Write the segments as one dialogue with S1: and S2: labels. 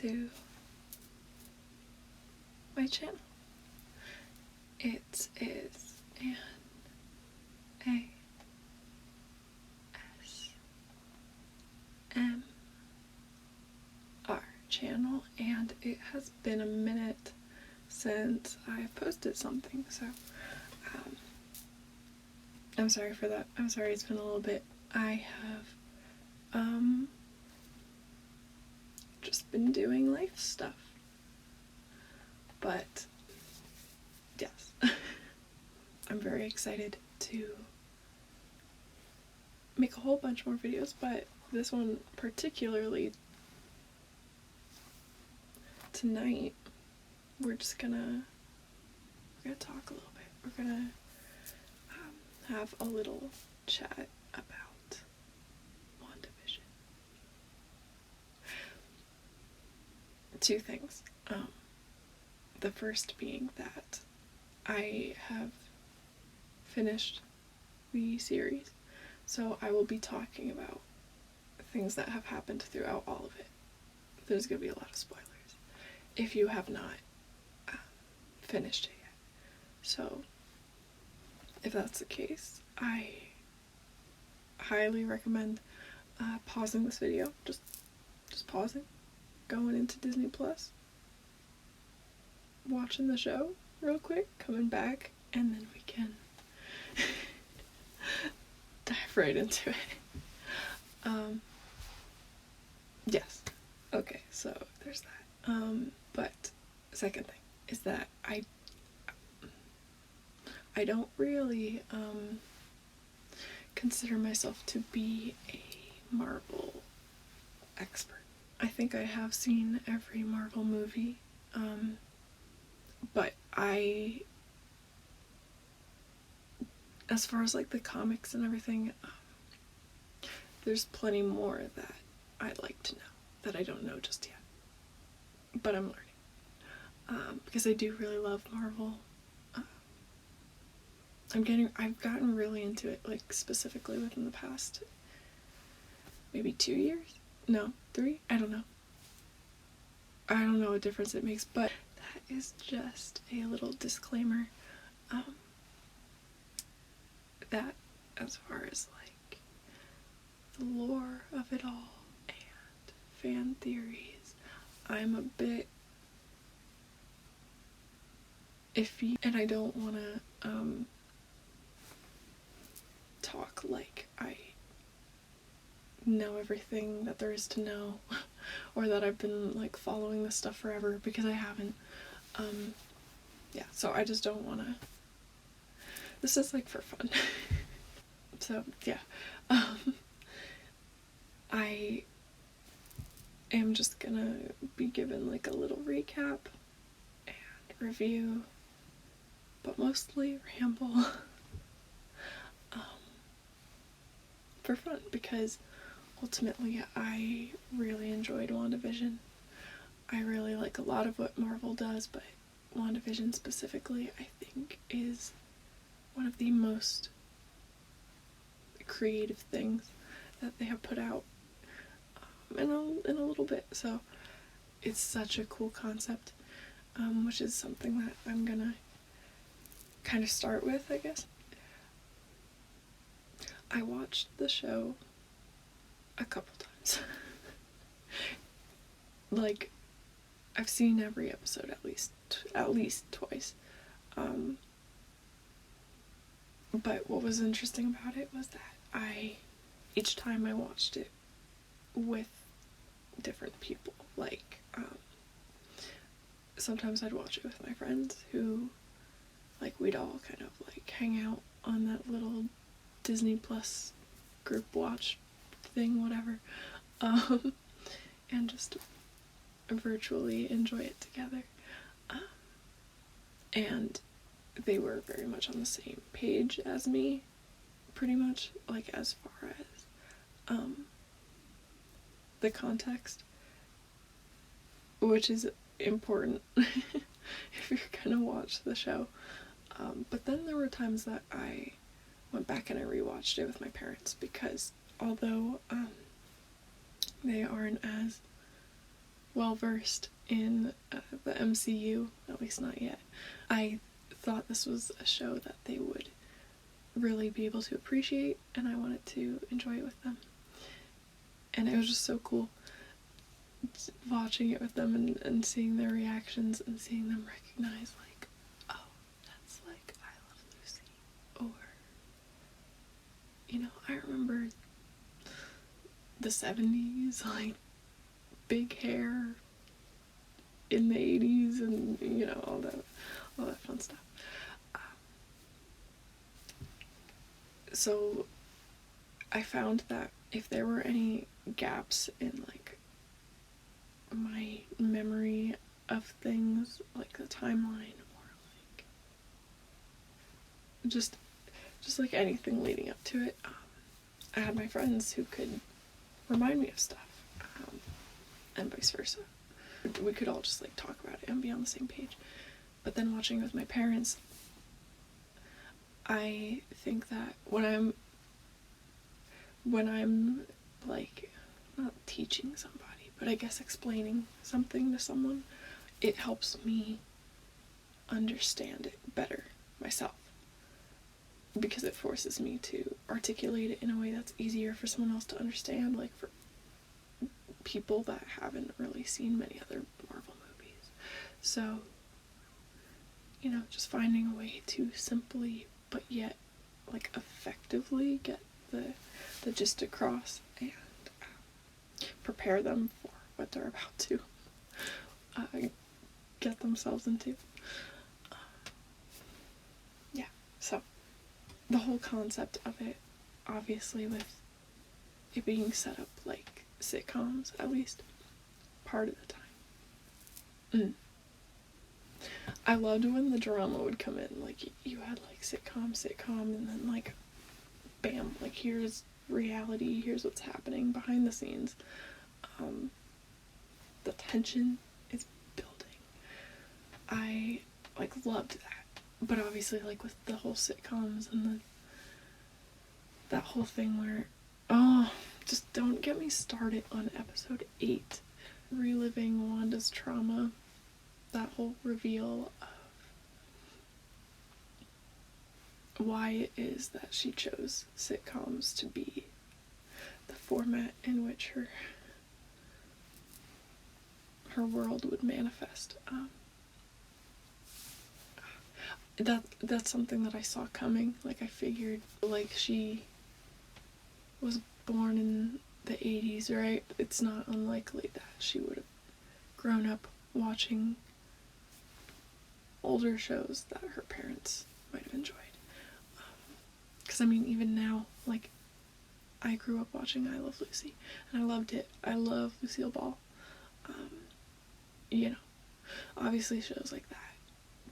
S1: to my channel. It is an ASMR channel, and it has been a minute since I've posted something, so I'm sorry for that. I'm sorry it's been a little bit. I have just been doing life stuff. But yes, I'm very excited to make a whole bunch more videos, but this one particularly tonight, we're gonna talk a little bit. We're gonna have a little chat about WandaVision. Two things. The first being that I have finished the series, so I will be talking about things that have happened throughout all of it. There's going to be a lot of spoilers if you have not finished it yet. So if that's the case, I highly recommend pausing this video, just pausing, going into Disney Plus, watching the show real quick, coming back, and then we can dive right into it. Yes. Okay, so there's that. But second thing is that I don't really consider myself to be a Marvel expert. I think I have seen every Marvel movie, but as far as like the comics and everything, there's plenty more that I'd like to know that I don't know just yet, but I'm learning, because I do really love Marvel. I've gotten really into it, like specifically within the past maybe 2 years? No, 3? I don't know. I don't know what difference it makes, but that is just a little disclaimer. That as far as like the lore of it all and fan theories, I'm a bit iffy, and I don't want to talk like I know everything that there is to know, or that I've been like following this stuff forever, because I haven't. Yeah, so I just don't want to. This is like for fun. So yeah, I am just gonna be given like a little recap and review, but mostly ramble. For fun, because ultimately I really enjoyed WandaVision. I really like a lot of what Marvel does, but WandaVision specifically, I think, is one of the most creative things that they have put out in a little bit. So it's such a cool concept, which is something that I'm gonna kind of start with, I guess. I watched the show a couple times. Like, I've seen every episode at least twice. But what was interesting about it was that each time I watched it with different people. Like, sometimes I'd watch it with my friends who, like, we'd all kind of like hang out on that little Disney Plus group watch thing, whatever, and just virtually enjoy it together. And they were very much on the same page as me, pretty much, like, as far as the context, which is important if you're gonna watch the show. But then there were times that I went back and I rewatched it with my parents, because although they aren't as well versed in the MCU, at least not yet. I thought this was a show that they would really be able to appreciate, and I wanted to enjoy it with them. And it was just so cool watching it with them and seeing their reactions and seeing them recognize, like, oh, that's like I Love Lucy. Or, you know, I remember the 70s, like, big hair in the 80s, and, you know, all that fun stuff. So I found that if there were any gaps in, like, my memory of things, like the timeline, or like just like anything leading up to it, I had my friends who could remind me of stuff, and vice versa. We could all just, like, talk about it and be on the same page. But then watching with my parents, I think that when I'm like, not teaching somebody, but I guess explaining something to someone, it helps me understand it better myself, because it forces me to articulate it in a way that's easier for someone else to understand, like for people that haven't really seen many other Marvel movies. So, you know, just finding a way to simply but yet, like, effectively get the gist across and prepare them for what they're about to get themselves into. Yeah, so the whole concept of it, obviously, with it being set up like sitcoms, at least part of the time. I loved when the drama would come in. Like, you had, like, sitcom, and then, like, bam, like, here's reality, here's what's happening behind the scenes. The tension is building. I, like, loved that. But obviously, like, with the whole sitcoms and that whole thing where, oh, just don't get me started on episode 8, reliving Wanda's trauma. That whole reveal of why it is that she chose sitcoms to be the format in which her world would manifest. That's something that I saw coming. Like, I figured, like, she was born in the 80s, right? It's not unlikely that she would have grown up watching older shows that her parents might have enjoyed. Because, I mean, even now, like, I grew up watching I Love Lucy, and I loved it. I love Lucille Ball. You know, obviously shows like that,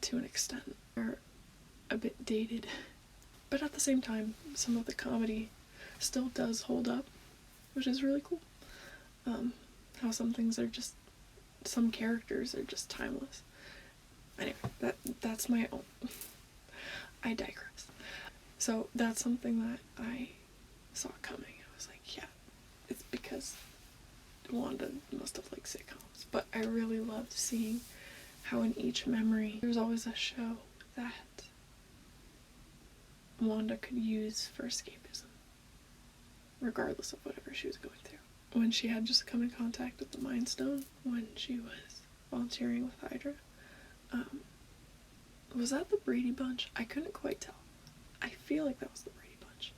S1: to an extent, are a bit dated. But at the same time, some of the comedy still does hold up, which is really cool. How some things are just, some characters are just timeless. Anyway, that's my own. I digress. So that's something that I saw coming. I was like, yeah, it's because Wanda must have liked sitcoms. But I really loved seeing how in each memory there's always a show that Wanda could use for escapism, regardless of whatever she was going through. When she had just come in contact with the Mind Stone, when she was volunteering with Hydra, was that the Brady Bunch? I couldn't quite tell. I feel like that was the Brady Bunch.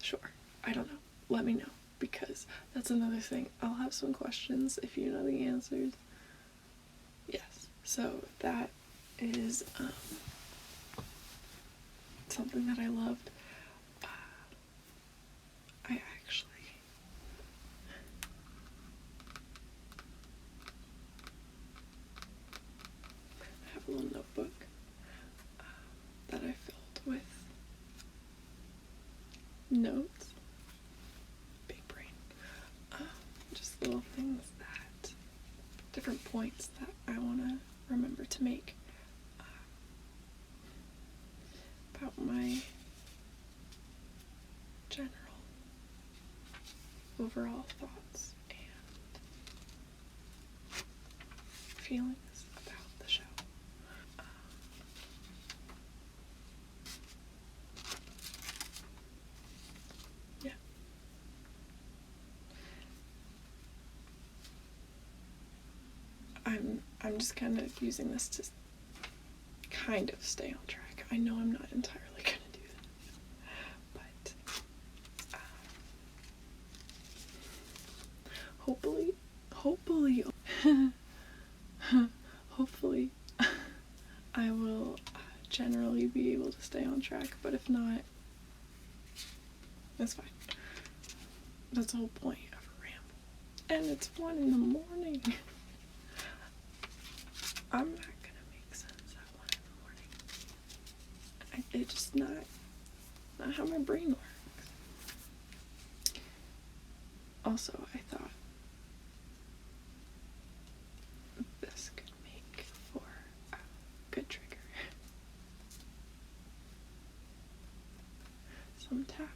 S1: Sure. I don't know. Let me know, because that's another thing. I'll have some questions if you know the answers. Yes. So that is something that I loved. I actually have a little notebook that I filled with notes. Big brain. Just little things that, different points that I want to remember to make about my general overall thoughts and feelings about the show. Yeah. I'm just kind of using this to kind of stay on track. I know I'm not entirely gonna do that, but hopefully hopefully I will generally be able to stay on track, but if not, that's fine. That's the whole point of a ramble. And it's 1 in the morning. I'm not gonna make sense at 1 in the morning. It's just not how my brain works. Also, I thought this could make for a good trigger. Some tapping,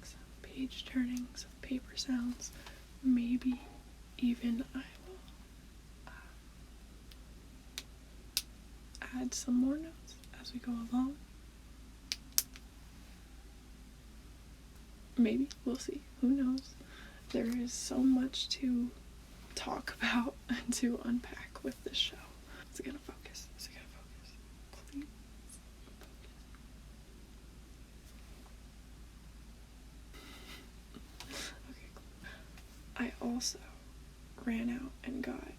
S1: some page turning, some paper sounds. Maybe even I will add some more notes as we go along. Maybe, we'll see, who knows. There is so much to talk about and to unpack with this show. Is it gonna focus? Is it gonna focus? Please focus. Okay, cool. I also ran out and got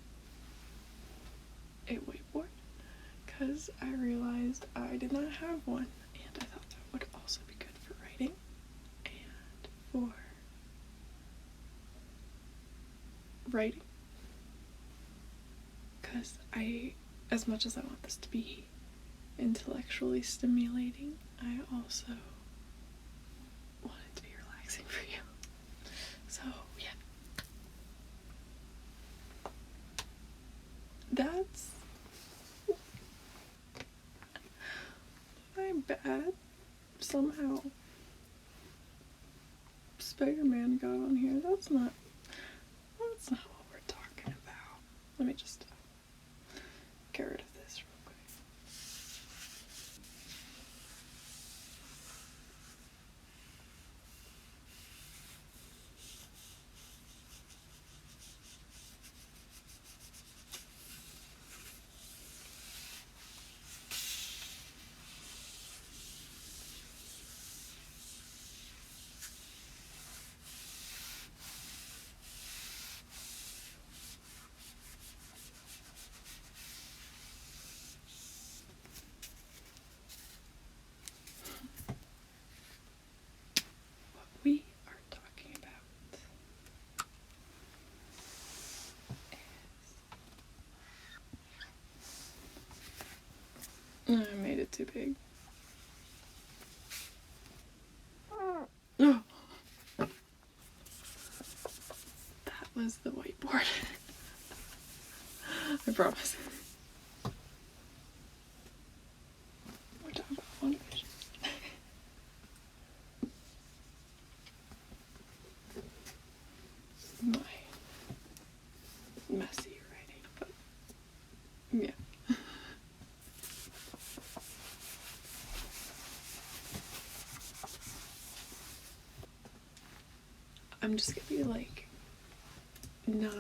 S1: a whiteboard because I realized I did not have one, and I thought that would also be good for writing and for writing, because as much as I want this to be intellectually stimulating, I also want it to be relaxing for you. So yeah, that's my bad. Somehow Spider-Man got on here. That's not what we're talking about. Let me just get rid of this real quick. We are talking about I made it too big. Oh. That was the whiteboard. I promise. We're talking about WandaVision. My messy writing, but yeah. I'm just gonna be like not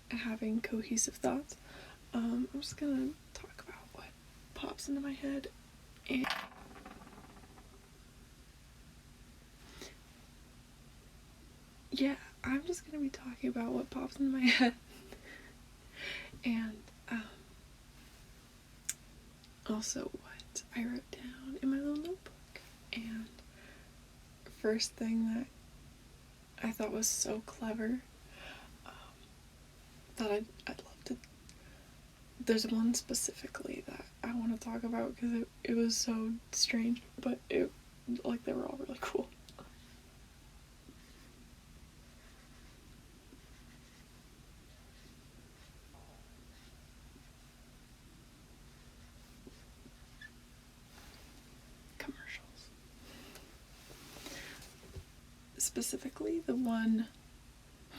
S1: having cohesive thoughts. I'm just gonna talk about what pops into my head, and yeah, I'm just gonna be talking about what pops into my head. And also what I wrote down in my little notebook. And first thing that I thought was so clever, that I'd love to, there's one specifically that I want to talk about because it was so strange, but they were all really cool. Commercials. Specifically the one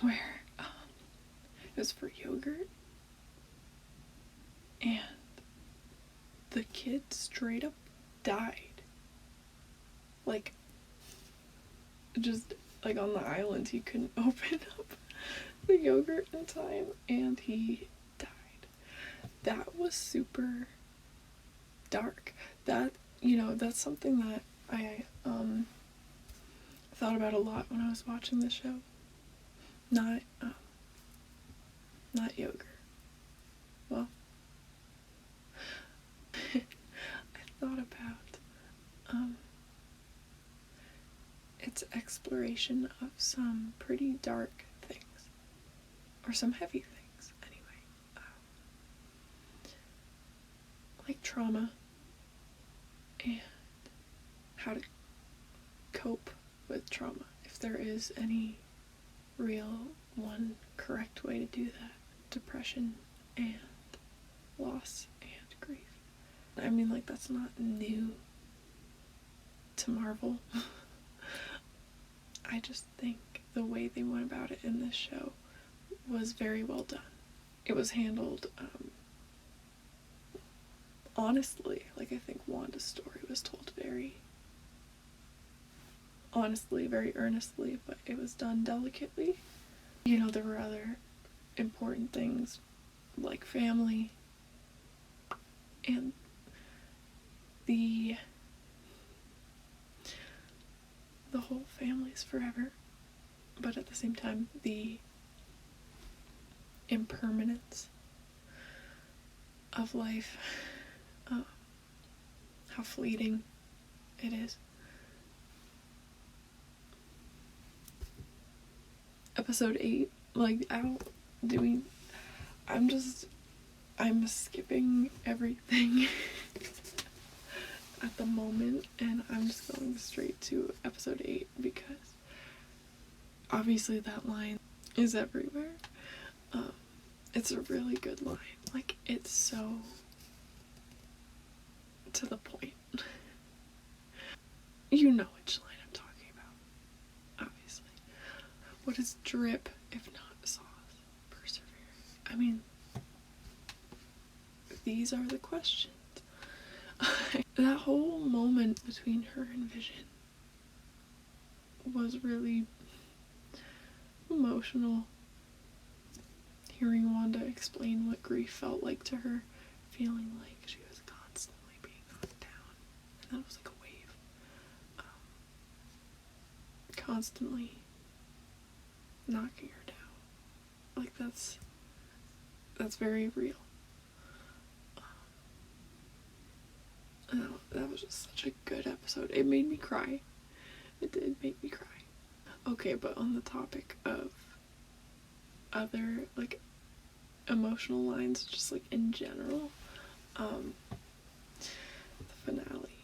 S1: where it was for yogurt, and the kid straight up died. Like, just like on the island, he couldn't open up the yogurt in time, and he died. That was super dark. That, you know, that's something that I thought about a lot when I was watching the show. Not yogurt. Well, I thought about its exploration of some pretty dark things, or some heavy things anyway, like trauma and how to cope with trauma, if there is any real one correct way to do that. Depression and loss and grief. I mean, like, that's not new to Marvel. I just think the way they went about it in this show was very well done. It was handled honestly. Like, I think Wanda's story was told very honestly, very earnestly, but it was done delicately. You know, there were other important things like family and the whole family's forever, but at the same time the impermanence of life, how fleeting it is. Episode 8, like, I'm skipping everything at the moment, and I'm just going straight to episode 8 because obviously that line is everywhere. It's a really good line. Like, it's so to the point. You know which line I'm talking about, obviously. What is drip if not sauce? Persevere. I mean, these are the questions. That whole moment between her and Vision was really emotional. Hearing Wanda explain what grief felt like to her, feeling like she was constantly being knocked down, and that was like a wave. Constantly knocking her down. Like, that's very real. That was just such a good episode. It made me cry. It did make me cry. Okay, but on the topic of other, like, emotional lines, just, like, in general, the finale.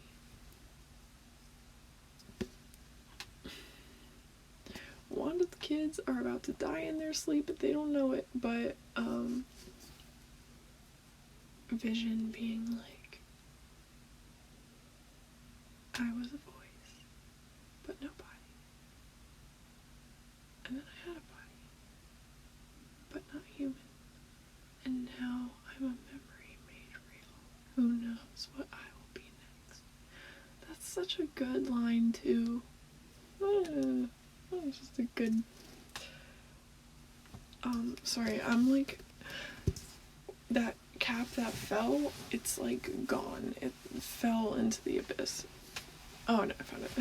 S1: Wanda's kids are about to die in their sleep, but they don't know it, but, Vision being like, I was a voice, but no body. And then I had a body, but not human. And now I'm a memory made real. Who knows what I will be next? That's such a good line, too. That was just a good... sorry, I'm like... That cap that fell, it's like gone. It fell into the abyss. Oh no, I found it.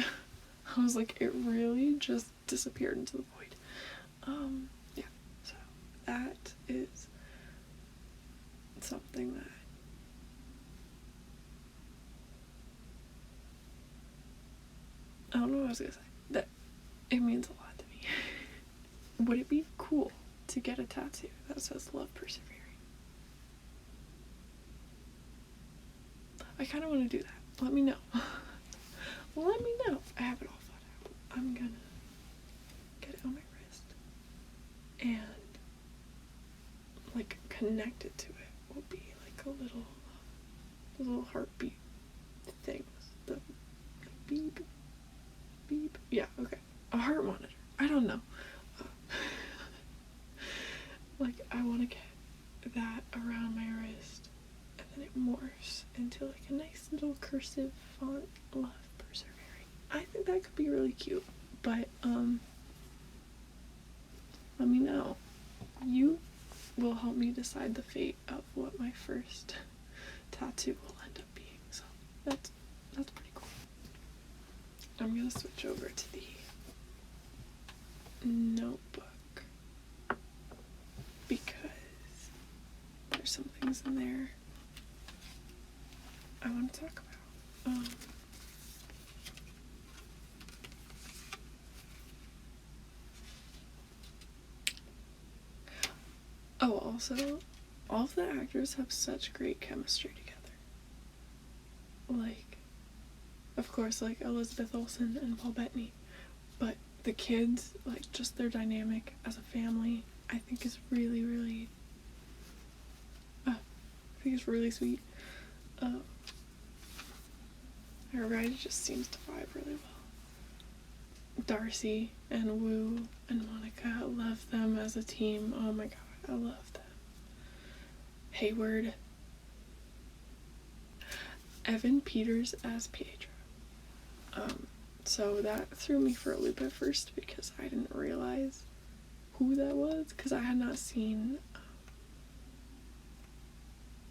S1: I was like, it really just disappeared into the void. Yeah, so that is something that I don't know what I was gonna say. That it means a lot to me. Would it be cool to get a tattoo that says love persevering? I kind of want to do that. Let me know. Let me know. I have it all thought out. I'm gonna get it on my wrist and like connect it to it. Will be like a little heartbeat things. The beep, beep. Yeah, okay. A heart monitor. I don't know. Like, I want to get that around my wrist, and then it morphs into like a nice little cursive font, love persevering. I think that could be really cute, but let me know. You will help me decide the fate of what my first tattoo will end up being, so that's pretty cool. I'm gonna switch over to the notebook because there's some things in there I want to talk about. Oh, also, all of the actors have such great chemistry together. Like, of course, like Elizabeth Olsen and Paul Bettany, but the kids, like, just their dynamic as a family, I think is really, really, sweet. Everybody just seems to vibe really well. Darcy and Woo and Monica, I love them as a team. Oh my god, I love them. Hayward. Evan Peters as Pietro. So that threw me for a loop at first because I didn't realize who that was, because I had not seen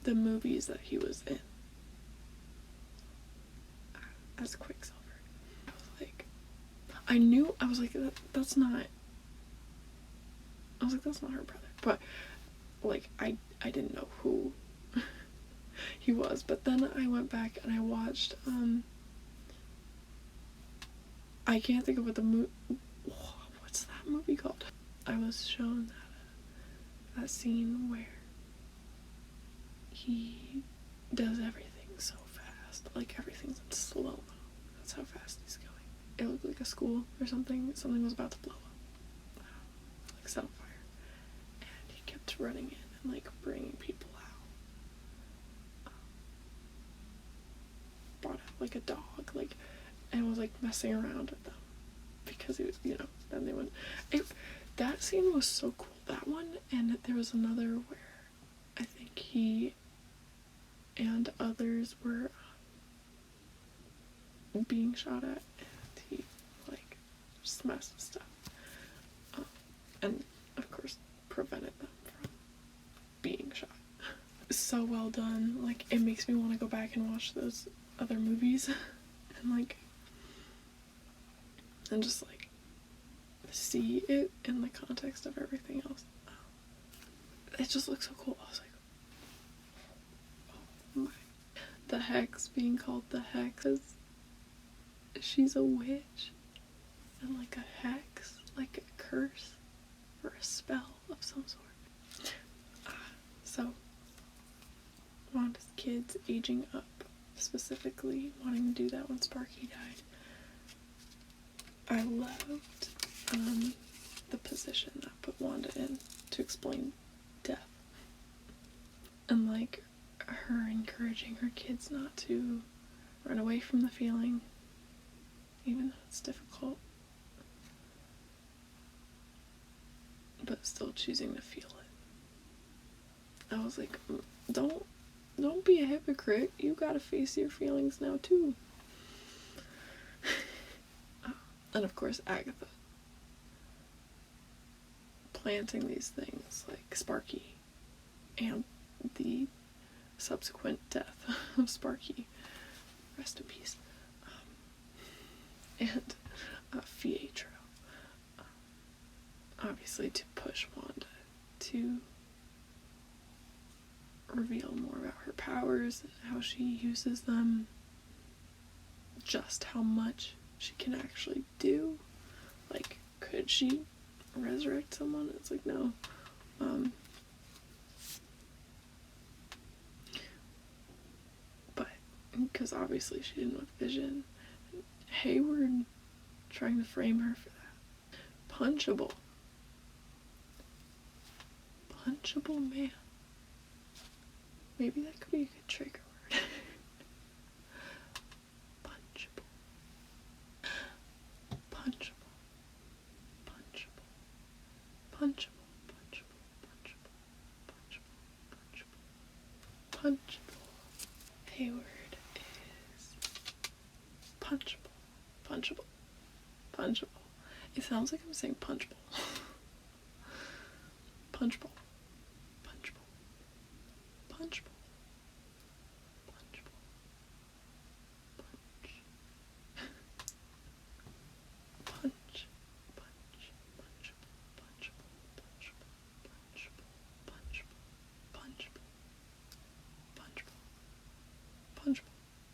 S1: the movies that he was in as Quicksilver. I was like, that's not her brother. But, like, I didn't know who he was. But then I went back and I watched, I can't think of what what's that movie called? I was shown that scene where he does everything so fast. Like, everything's in slow-mo. That's how fast he's going. It looked like a school or something. Something was about to blow up. Like, set on fire. And he kept running in and, like, bringing people out. Brought out, like, a dog, like, and was, like, messing around with them. Because it was, you know, then they went. That scene was so cool. That one, and there was another where I think he and others were being shot at, and he, like, smashed stuff. And, of course, prevented them from being shot. So well done. Like, it makes me want to go back and watch those other movies and, like, and just, like, see it in the context of everything else. It just looks so cool. I was like, oh my. The Hex being called the Hex is she's a witch, and, like, a hex, like a curse or a spell of some sort. So Wanda's kids aging up, specifically wanting to do that when Sparky died. I loved the position that put Wanda in to explain death, and, like, her encouraging her kids not to run away from the feeling, even though it's difficult, but still choosing to feel it. I was like, don't be a hypocrite. You gotta face your feelings now too. And of course, Agatha planting these things like Sparky and the subsequent death of Sparky. Rest in peace. And Pietro. Obviously to push Wanda to reveal more about her powers and how she uses them. Just how much she can actually do. Like, could she resurrect someone? It's like, no. But because obviously she didn't with Vision. Hayward trying to frame her for that. Punchable man. Maybe that could be a good trigger word. punchable. hehe word is punchable. Punchable. Punchable. It sounds like I'm saying punchable. Punchable. Punchable. Punchable. Punchable. Punch. Punch. Punch. Punchable. Punchable. Punchable. Punchable. Punchable. Punchable.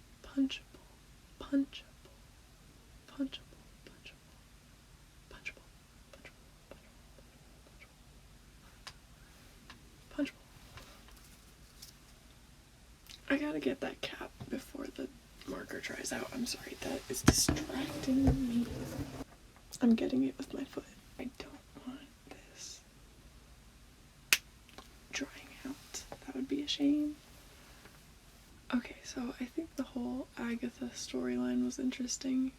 S1: Punchable. Punchable. Punchable. Punchable. Punchable. Punchable. Punchable. I gotta get that cap before the marker dries out. I'm sorry, that is distracting me. I'm getting it with my foot. I don't want this drying out. That would be a shame. Okay, so I think the whole Agatha storyline was interesting.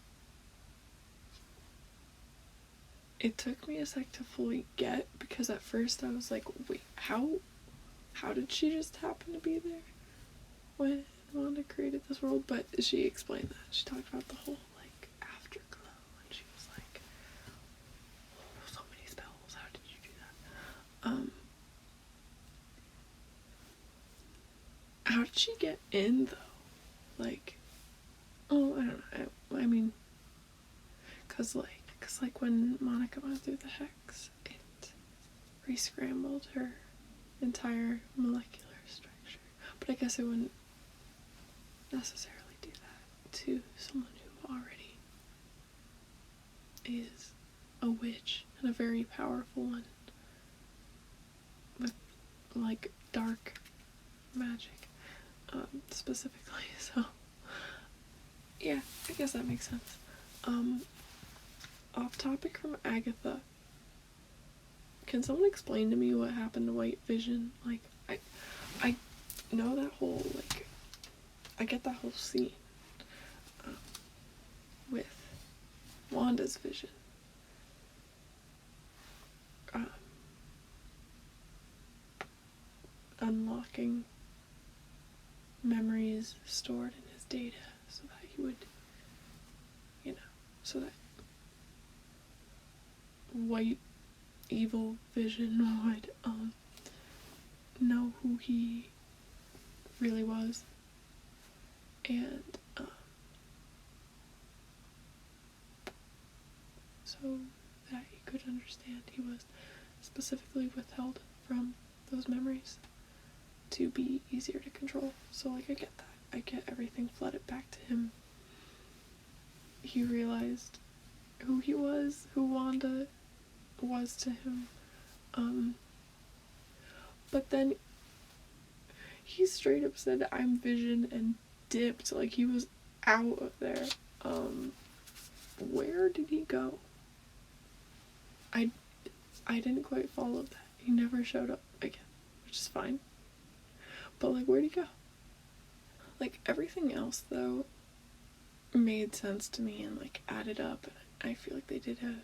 S1: It took me a sec to fully get, because at first I was like, wait, how did she just happen to be there when Wanda created this world? But she explained that. She talked about the whole, like, afterglow, and she was like, oh, so many spells, how did you do that? How did she get in, though? Like, oh, I don't know, I mean, cause when Monica went through the hex, it re-scrambled her entire molecular structure. But I guess it wouldn't necessarily do that to someone who already is a witch and a very powerful one with, like, dark magic, specifically. So yeah, I guess that makes sense. Off topic from Agatha, can someone explain to me what happened to White Vision? Like, I know that whole, like, I get that whole scene with Wanda's vision. Unlocking memories stored in his data so that he would, so that white evil vision would know who he really was, and so that he could understand he was specifically withheld from those memories to be easier to control. So, like, I get that. I get everything flooded back to him. He realized who he was, who Wanda was to him. But then he straight up said, I'm Vision, and dipped. Like, he was out of there. Where did he go? I didn't quite follow that. He never showed up again, which is fine. But, like, where'd he go? Like, everything else, though, made sense to me and, like, added up. And I feel like they did an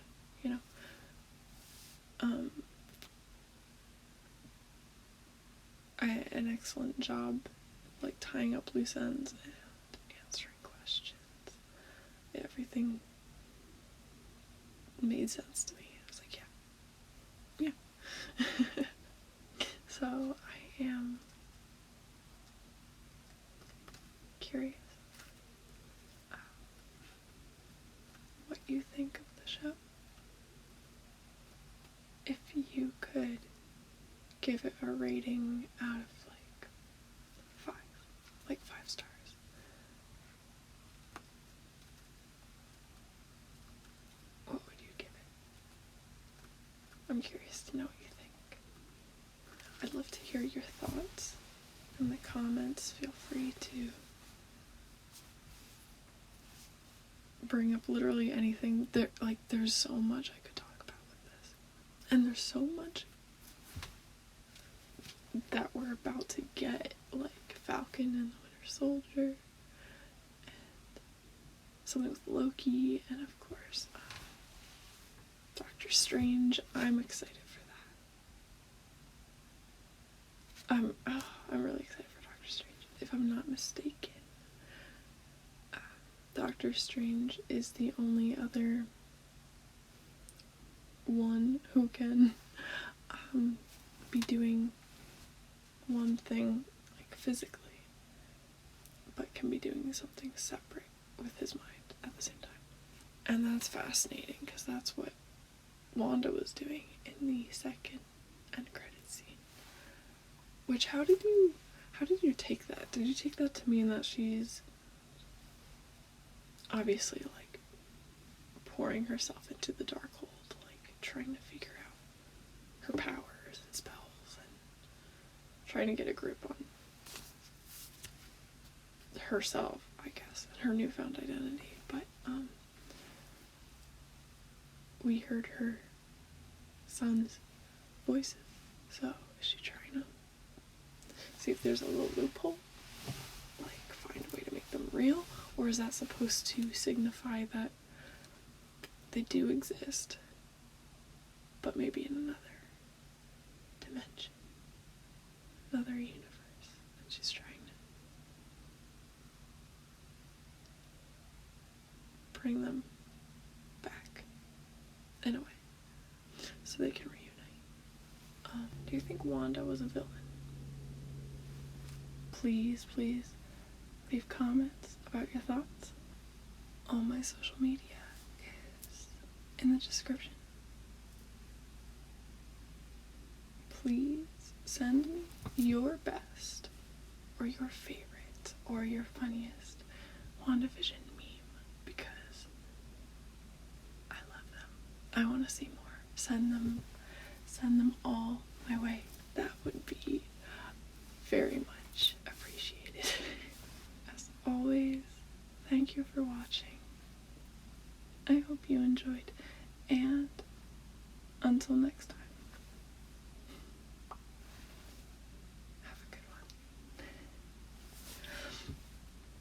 S1: excellent job, like, tying up loose ends and answering questions. Everything made sense to me. I was like, yeah. So I am curious what you think of the show. If you could give it a rating out of like 5 stars, what would you give it? I'm curious to know what you think. I'd love to hear your thoughts in the comments. Feel free to bring up literally anything. There's so much I could talk about with this. And there's so much that we're about to get, like Falcon and the Winter Soldier, and something with Loki, and of course, Doctor Strange. I'm excited for that. I'm really excited for Doctor Strange. If I'm not mistaken, Doctor Strange is the only other one who can be doing one thing, like, physically, but can be doing something separate with his mind at the same time. And that's fascinating, because that's what Wanda was doing in the second end credits scene. Which, how did you take that? Did you take that to mean that she's obviously, like, pouring herself into the dark hold, like, trying to figure out her powers and spells and trying to get a grip on herself, I guess, and her newfound identity, but we heard her son's voices, so is she trying to see if there's a little loophole, like find a way to make them real, or is that supposed to signify that they do exist, but maybe in another dimension, another universe, and she's trying to bring them back in a way so they can reunite. Do you think Wanda was a villain? Please leave comments about your thoughts. All my social media is in the description. Please send me your best or your favorite or your funniest WandaVision meme, because I love them. I want to see more. Send them all my way. That would be very much appreciated. As always, thank you for watching. I hope you enjoyed, and until next time.